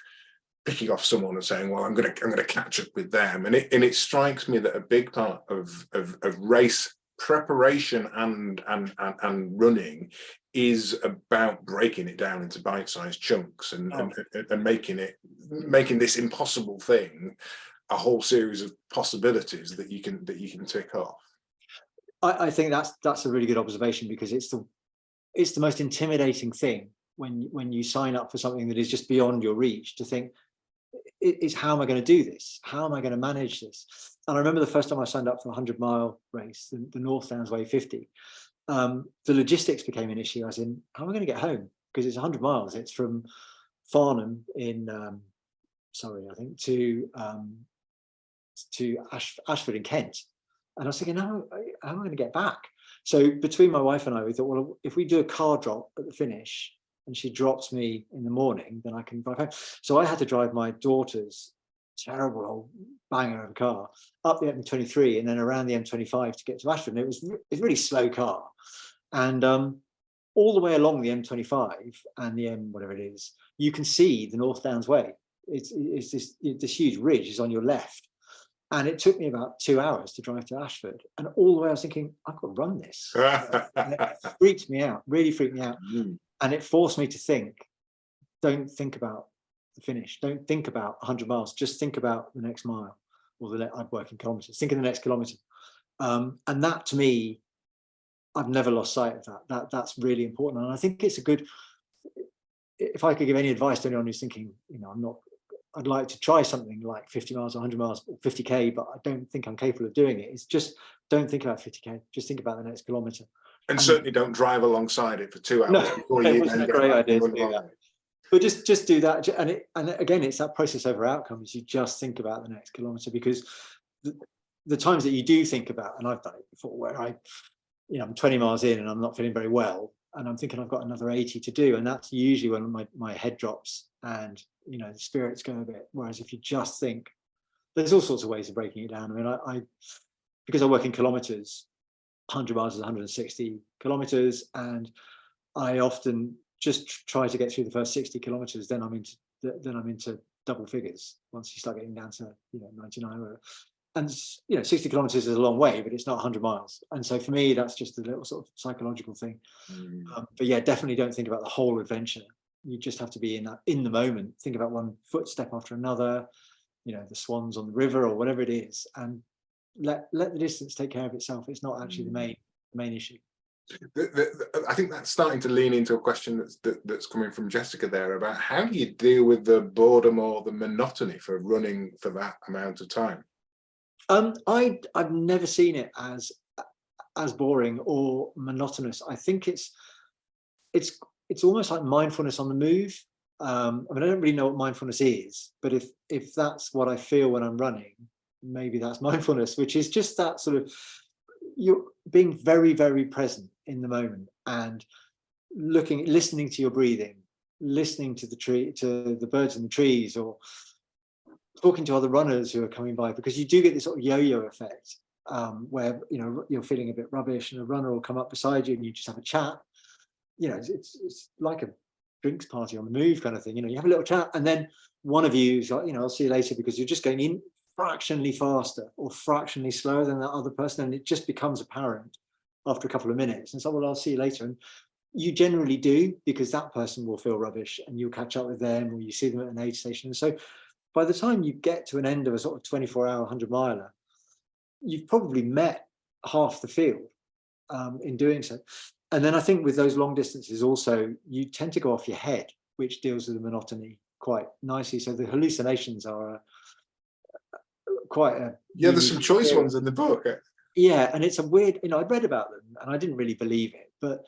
picking off someone and saying, well, I'm going to catch up with them, and it strikes me that a big part of race preparation and running is about breaking it down into bite-sized chunks and making this impossible thing a whole series of possibilities that you can tick off. I think that's a really good observation, because it's the most intimidating thing when you sign up for something that is just beyond your reach, to think, is how am I going to do this? How am I going to manage this? And I remember the first time I signed up for a 100-mile race, the North Downs Way 50, the logistics became an issue, as in, how am I going to get home? Because it's 100 miles. It's from Farnham in Surrey, I think, to Ashford in Kent. And I was thinking, how am I going to get back? So between my wife and I, we thought, well, if we do a car drop at the finish, and she drops me in the morning, then I can drive home. So I had to drive my daughter's terrible old banger of a car up the M23 and then around the M25 to get to Ashford. And it was a really slow car. And all the way along the M25 and the M whatever it is, you can see the North Downs Way. It's this huge ridge is on your left. And it took me about 2 hours to drive to Ashford. And all the way I was thinking, I've got to run this. And it freaked me out, really freaked me out. And it forced me to think, don't think about the finish. Don't think about 100 miles. Just think about the next mile, or I'd work in kilometers. Think of the next kilometer. And that, to me, I've never lost sight of that. That's really important. And I think it's a good, if I could give any advice to anyone who's thinking, I'd like to try something like 50 miles, 100 miles, or 50K, but I don't think I'm capable of doing it. It's just, don't think about 50K. Just think about the next kilometer. And certainly don't drive alongside it for 2 hours before you even get great idea to do that. But just do that. And again, it's that process over outcomes. You just think about the next kilometer, because the times that you do think about, and I've done it before, where I'm 20 miles in and I'm not feeling very well, and I'm thinking I've got another 80 to do, and that's usually when my head drops and the spirits go a bit. Whereas if you just think, there's all sorts of ways of breaking it down. I mean, because I work in kilometers, 100 miles is 160 kilometers, and I often just try to get through the first 60 kilometers. Then I'm into double figures once you start getting down to 99. And 60 kilometers is a long way, but it's not 100 miles. And so for me, that's just a little sort of psychological thing. But yeah, definitely don't think about the whole adventure. You just have to be in the moment. Think about one footstep after another, the swans on the river or whatever it is, and let the distance take care of itself. It's not actually the main issue. I think that's starting to lean into a question that's coming from Jessica there about how do you deal with the boredom or the monotony for running for that amount of time? I've never seen it as boring or monotonous. I think it's it's almost like mindfulness on the move. I mean, I don't really know what mindfulness is, but if that's what I feel when I'm running, maybe that's mindfulness, which is just that sort of, you're being very, very present in the moment and listening to your breathing, listening to the birds in the trees, or talking to other runners who are coming by, because you do get this sort of yo-yo effect, where you're feeling a bit rubbish and a runner will come up beside you and you just have a chat. It's like a drinks party on the move kind of thing. You have a little chat, and then one of you is like, I'll see you later, because you're just going in fractionally faster or fractionally slower than that other person, and it just becomes apparent after a couple of minutes. And so, well, I'll see you later. And you generally do, because that person will feel rubbish and you'll catch up with them, or you see them at an aid station. And so by the time you get to an end of a sort of 24-hour 100-miler, you've probably met half the field in doing so. And then I think with those long distances also, you tend to go off your head, which deals with the monotony quite nicely. So the hallucinations are quite a there's some choice ones in the book. Yeah, and it's a weird, I'd read about them and I didn't really believe it, but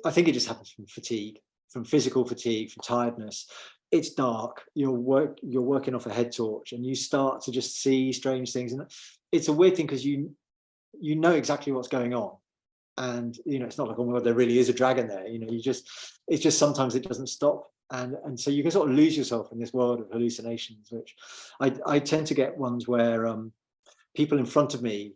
I think it just happens from fatigue, from physical fatigue, from tiredness. It's dark, you're working off a head torch, and you start to just see strange things. And it's a weird thing, because you know exactly what's going on. And it's not like, oh my God, there really is a dragon there. It's just sometimes it doesn't stop. And so you can sort of lose yourself in this world of hallucinations, which I tend to get ones where people in front of me,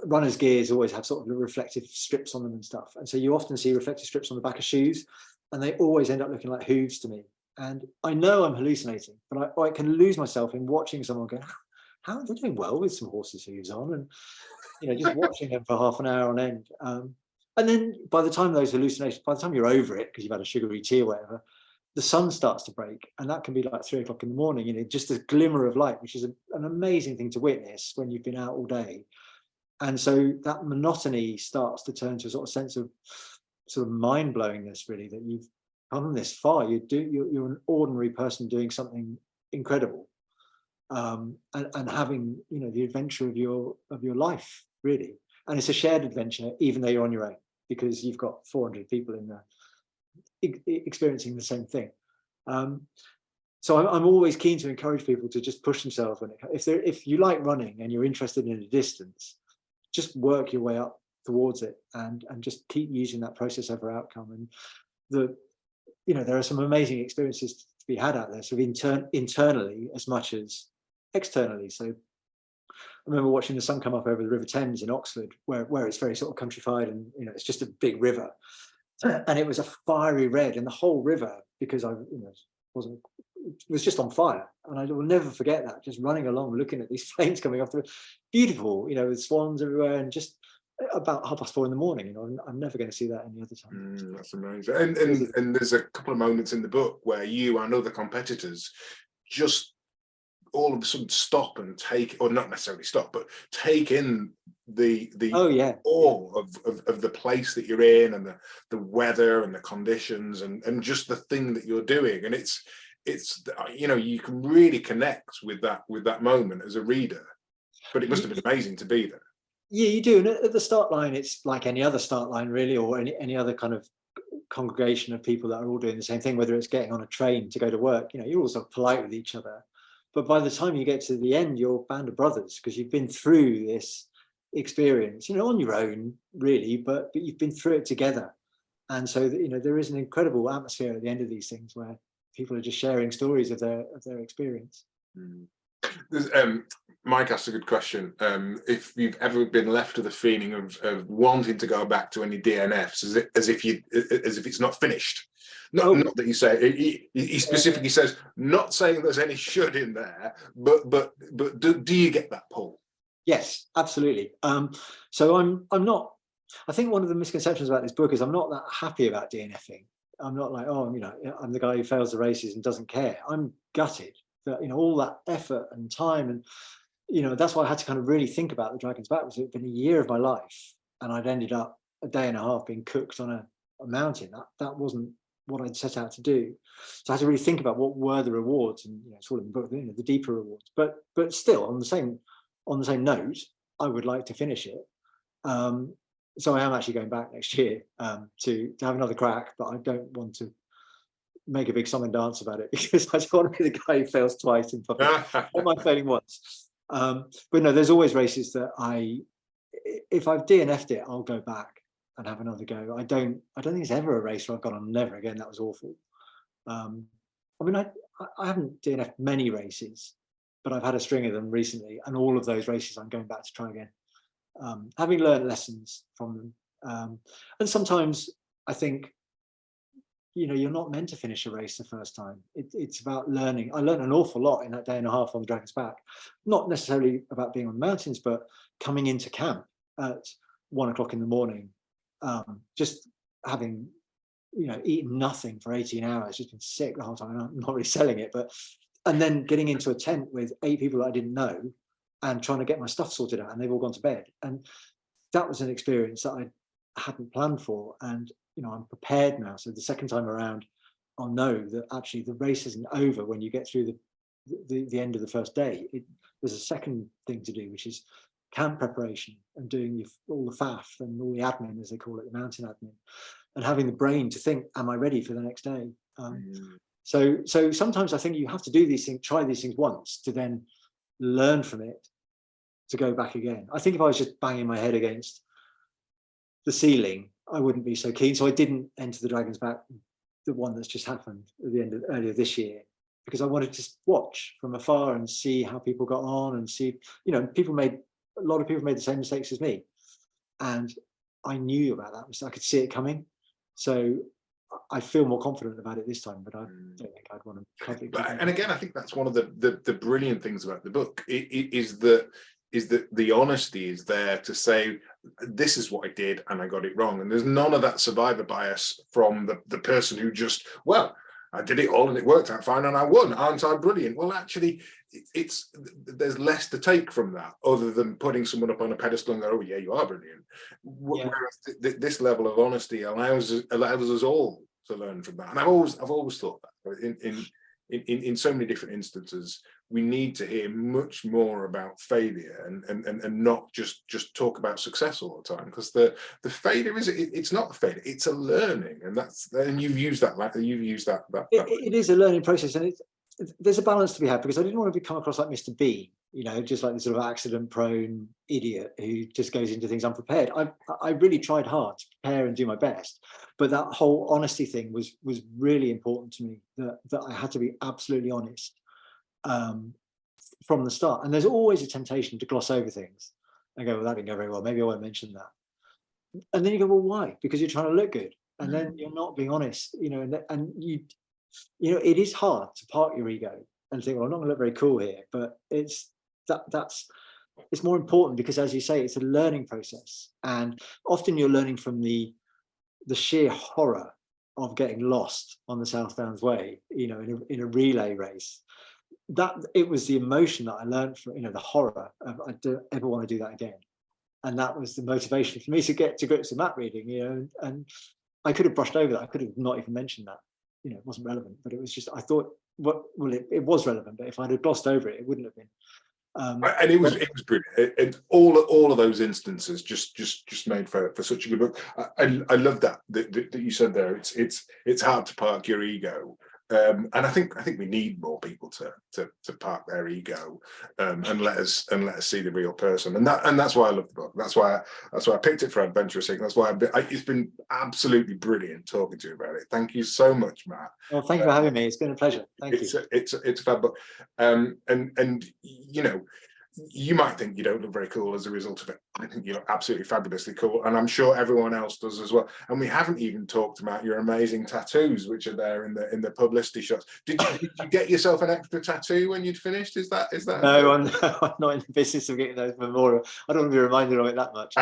runners' gears always have sort of reflective strips on them and stuff. And so you often see reflective strips on the back of shoes, and they always end up looking like hooves to me. And I know I'm hallucinating, but I can lose myself in watching someone go, how are they doing well with some horses' hooves on? And just watching them for half an hour on end. And then by the time you're over it, because you've had a sugary tea or whatever, the sun starts to break, and that can be like 3 o'clock in the morning, just a glimmer of light, which is an amazing thing to witness when you've been out all day. And so that monotony starts to turn to a sort of sense of sort of mind-blowingness, really, that you've come this far. You're an ordinary person doing something incredible, and having the adventure of your life, really. And it's a shared adventure, even though you're on your own, because you've got 400 people in there experiencing the same thing. So I'm always keen to encourage people to just push themselves if you like running and you're interested in a distance, just work your way up towards it, and just keep using that process over outcome. And there are some amazing experiences to be had out there, sort of internally as much as externally. So I remember watching the sun come up over the River Thames in Oxford, where it's very sort of countrified, and it's just a big river, and it was a fiery red in the whole river, because I was just on fire. And I will never forget that, just running along looking at these flames coming off the beautiful, with swans everywhere, and just about 4:30 in the morning. I'm never going to see that any other time. That's amazing. And there's a couple of moments in the book where you and other competitors just all of a sudden stop and take, or not necessarily stop, but take in the awe of the place that you're in, and the weather and the conditions, and just the thing that you're doing. And it's you can really connect with that moment as a reader. But it must have been amazing to be there. Yeah, you do. And at the start line, it's like any other start line, really, or any other kind of congregation of people that are all doing the same thing, whether it's getting on a train to go to work. You're all sort of polite with each other. But by the time you get to the end, you're a band of brothers, because you've been through this experience, on your own, really, but you've been through it together. And so, there is an incredible atmosphere at the end of these things, where people are just sharing stories of their experience. Mike asked a good question. If you've ever been left with a feeling of wanting to go back to any DNFs, as if it's not finished. Not that you say, he specifically says, not saying there's any should in there, but do you get that pull? Yes, absolutely. So I'm not. I think one of the misconceptions about this book is I'm not that happy about DNFing. I'm not like, I'm the guy who fails the races and doesn't care. I'm gutted that all that effort and time, and that's why I had to kind of really think about the Dragon's Back. It's been a year of my life, and I'd ended up a day and a half being cooked on a mountain. That wasn't what I'd set out to do. So I had to really think about what were the rewards, and it's all in the book, the deeper rewards. But still, on the same note, I would like to finish it. So I am actually going back next year to have another crack, but I don't want to make a big song and dance about it, because I don't want to be the guy who fails twice in public. I don't mind failing once. But no, there's always races that if I've DNF'd it, I'll go back and have another go. I don't think there's ever a race where I've gone on never again. That was awful. I mean, I haven't DNF'd many races, but I've had a string of them recently, and all of those races I'm going back to try again, having learned lessons from them. And sometimes I think, you're not meant to finish a race the first time. It's about learning. I learned an awful lot in that day and a half on the Dragon's Back, not necessarily about being on the mountains, but coming into camp at 1 o'clock in the morning, just having, eaten nothing for 18 hours, just been sick the whole time. I'm not really selling it, and then getting into a tent with 8 people that I didn't know and trying to get my stuff sorted out, and they've all gone to bed. And that was an experience that I hadn't planned for. And I'm prepared now, so the second time around I'll know that actually the race isn't over when you get through the end of the first day. There's a second thing to do, which is camp preparation and doing all the faff and all the admin, as they call it, the mountain admin, and having the brain to think, am I ready for the next day? So sometimes I think you have to do these things, try these things once, to then learn from it, to go back again. I think if I was just banging my head against the ceiling, I wouldn't be so keen. So I didn't enter the Dragon's Back, the one that's just happened at the end of earlier this year, because I wanted to watch from afar and see how people got on, and see, a lot of people made the same mistakes as me, and I knew about that mistake. I could see it coming. So I feel more confident about it this time, but I don't think I'd want to publicly. And again, I think that's one of the brilliant things about the book, is that the honesty is there to say, this is what I did and I got it wrong. And there's none of that survivor bias from the person who just, well, I did it all and it worked out fine and I won. Aren't I brilliant? Well, actually, there's less to take from that, other than putting someone up on a pedestal and go, oh yeah, you are brilliant. Yeah. Whereas this level of honesty allows us all to learn from that. And I've always thought that in so many different instances, we need to hear much more about failure and not just talk about success all the time, because the failure it's not a failure, it's a learning. And you've used that it is a learning process, and there's a balance to be had, because I didn't want to come across like Mr. B, just like this sort of accident prone idiot who just goes into things unprepared. I really tried hard to prepare and do my best, but that whole honesty thing was really important to me, that I had to be absolutely honest from the start. And there's always a temptation to gloss over things and go, well, that didn't go very well, maybe I won't mention that. And then you go, well, why? Because you're trying to look good, and then you're not being honest, and it is hard to park your ego and think, well, I'm not going to look very cool here, but it's more important, because, as you say, it's a learning process, and often you're learning from the sheer horror of getting lost on the South Downs Way, in a relay race. That it was the emotion that I learned from, the horror of, I don't ever want to do that again, and that was the motivation for me to get to grips with map reading, and I could have brushed over that. I could have not even mentioned that, it wasn't relevant, but it was just, I thought, it was relevant, but if I'd have glossed over it, it wouldn't have been. And it was brilliant. And all of those instances just made for such a good book. I love that you said there. It's hard to park your ego. And I think we need more people to park their ego and let us see the real person, and that's why I love the book. That's why I picked it for Adventurous Inc. That's why it's been absolutely brilliant talking to you about it. Thank you so much, Matt. Well, thank you for having me. It's been a pleasure. Thank you. It's a fab book, and you might think you don't look very cool as a result of it. I think you look absolutely fabulously cool, and I'm sure everyone else does as well. And we haven't even talked about your amazing tattoos, which are there in the publicity shots. Did you get yourself an extra tattoo when you'd finished? Is that? No, I'm not in the business of getting those memorial. I don't want to be reminded of it that much.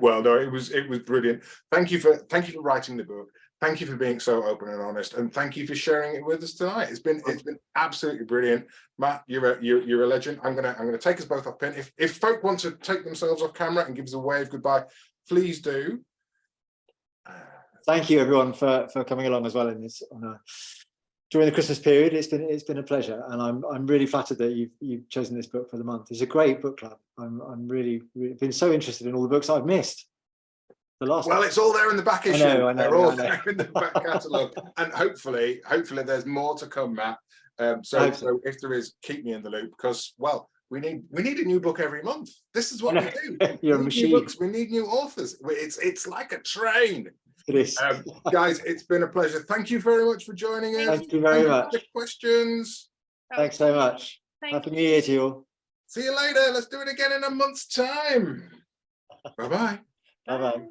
Well, no, it was brilliant. Thank you for writing the book. Thank you for being so open and honest, and thank you for sharing it with us tonight. It's been absolutely brilliant, Matt. You're a a legend. I'm gonna take us both off pin. If folk want to take themselves off camera and give us a wave goodbye, please do. Thank you everyone for coming along as well in this during the Christmas period. It's been a pleasure, and I'm really flattered that you've chosen this book for the month. It's a great book club. I'm really been so interested in all the books I've missed. Well, it's all there in the back issue. I know, They're all there in the back catalogue, and hopefully there's more to come, Matt. So if there is, keep me in the loop, because we need a new book every month. This is what we do. You're we a need machine. New books. We need new authors. It's like a train. It is. Guys, it's been a pleasure. Thank you very much for joining us. Thank you very much. For the questions. Thanks so much. Happy New Year to you all. See you later. Let's do it again in a month's time. Bye-bye. Bye-bye.